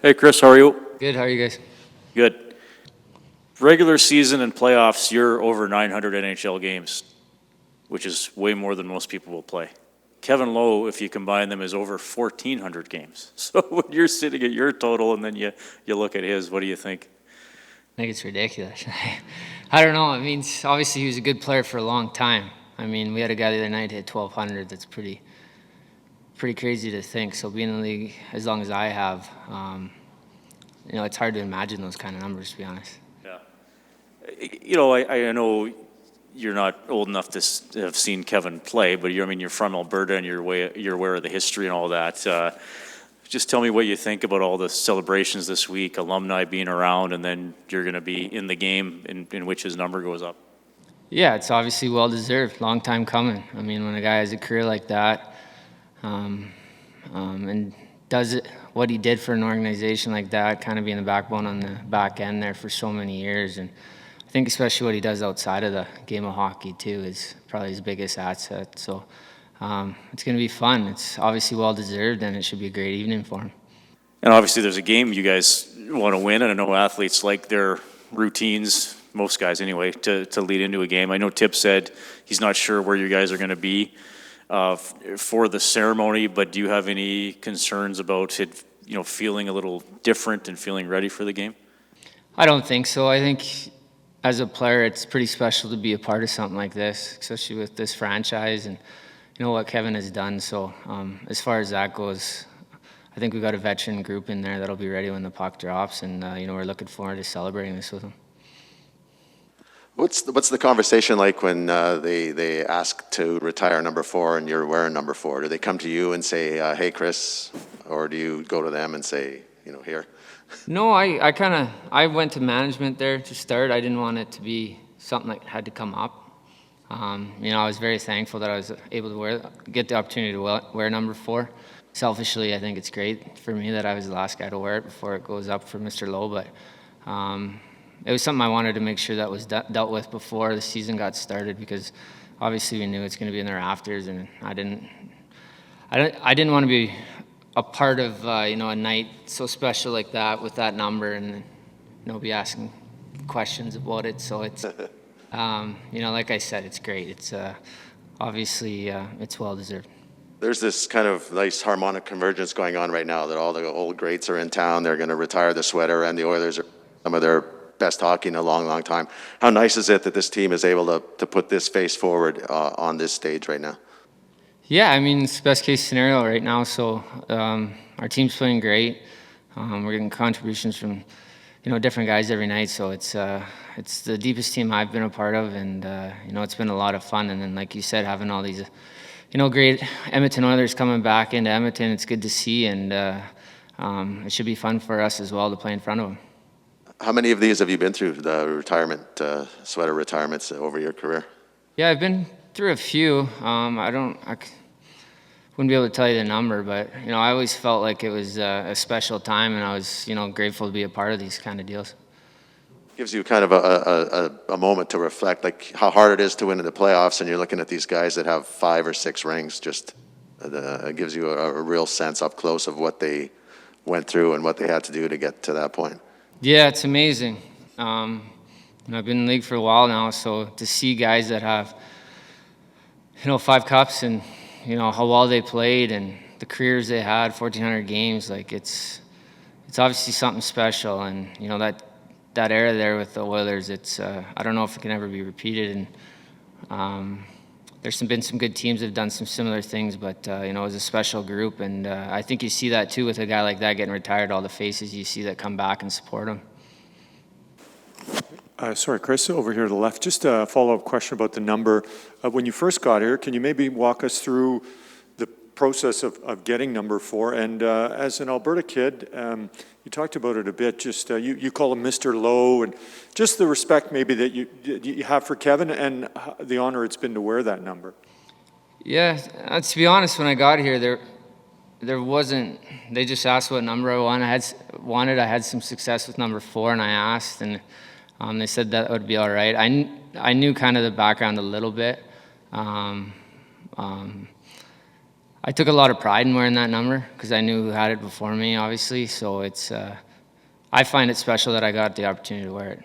Hey, Kris, how are you? Good, how are you guys? Good. Regular season and playoffs, you're over 900 NHL games, which is way more than most people will play. Kevin Lowe, if you combine them, is over 1,400 games. So when you're sitting at your total and then you look at his, what do you think? I think it's ridiculous. I don't know. I mean, obviously he was a good player for a long time. I mean, we had a guy the other night hit 1,200. That's pretty crazy to think. So being in the league as long as I have, it's hard to imagine those kind of numbers, to be honest. Yeah. I know you're not old enough to have seen Kevin play, but you're from Alberta and you're aware of the history and all that. Just tell me what you think about all the celebrations this week, alumni being around, and then you're going to be in the game in which his number goes up. Yeah, it's obviously well-deserved. Long time coming. I mean, when a guy has a career like that and does it, what he did for an organization like that, kind of being the backbone on the back end there for so many years. And I think especially what he does outside of the game of hockey, too, is probably his biggest asset. So it's going to be fun. It's obviously well-deserved, and it should be a great evening for him. And obviously there's a game you guys want to win, and I know athletes like their routines, most guys anyway, to lead into a game. I know Tip said he's not sure where you guys are going to be for the ceremony, but do you have any concerns about it, feeling a little different and feeling ready for the game? I don't think so. I think as a player, it's pretty special to be a part of something like this, especially with this franchise and what Kevin has done. So as far as that goes, I think we've got a veteran group in there that'll be ready when the puck drops, and we're looking forward to celebrating this with them. What's the conversation like when they ask to retire number 4 and you're wearing number 4? Do they come to you and say, "Hey, Kris," or do you go to them and say, "Here"? No, I went to management there to start. I didn't want it to be something that had to come up. I was very thankful that I was able to get the opportunity to wear number 4. Selfishly, I think it's great for me that I was the last guy to wear it before it goes up for Mr. Lowe, but it was something I wanted to make sure that was dealt with before the season got started, because obviously we knew it's going to be in the rafters, and I didn't want to be a part of a night so special like that with that number and be asking questions about it. So it's like I said, it's great. It's obviously it's well deserved. There's this kind of nice harmonic convergence going on right now that all the old greats are in town. They're going to retire the sweater, and the Oilers are some of their best hockey in a long, long time. How nice is it that this team is able to put this face forward on this stage right now? Yeah, I mean, it's the best case scenario right now. So our team's playing great. We're getting contributions from different guys every night. So it's the deepest team I've been a part of, and it's been a lot of fun. And then, like you said, having all these great Edmonton Oilers coming back into Edmonton, it's good to see, and it should be fun for us as well to play in front of them. How many of these have you been through, the sweater retirements over your career? Yeah, I've been through a few. I wouldn't be able to tell you the number, but I always felt like it was a special time, and I was grateful to be a part of these kind of deals. Gives you kind of a moment to reflect, like how hard it is to win in the playoffs, and you're looking at these guys that have 5 or 6 rings. Just it gives you a real sense up close of what they went through and what they had to do to get to that point. Yeah, it's amazing. I've been in the league for a while now, so to see guys that have 5 cups and how well they played and the careers they had, 1,400 games, like it's obviously something special. And that era there with the Oilers, it's I don't know if it can ever be repeated. And there's been some good teams that have done some similar things, but it was a special group, and I think you see that too with a guy like that getting retired. All the faces you see that come back and support him. Sorry, Kris, over here to the left. Just a follow-up question about the number. When you first got here, can you maybe walk us through the process of getting number 4? And as an Alberta kid, you talked about it a bit. Just you call him Mr. Lowe, and just the respect maybe that you have for Kevin, and the honor it's been to wear that number. Yeah, to be honest, when I got here, there wasn't. They just asked what number I wanted. I had some success with number 4, and I asked, and they said that would be all right. I knew kind of the background a little bit. I took a lot of pride in wearing that number because I knew who had it before me, obviously. So it's, I find it special that I got the opportunity to wear it.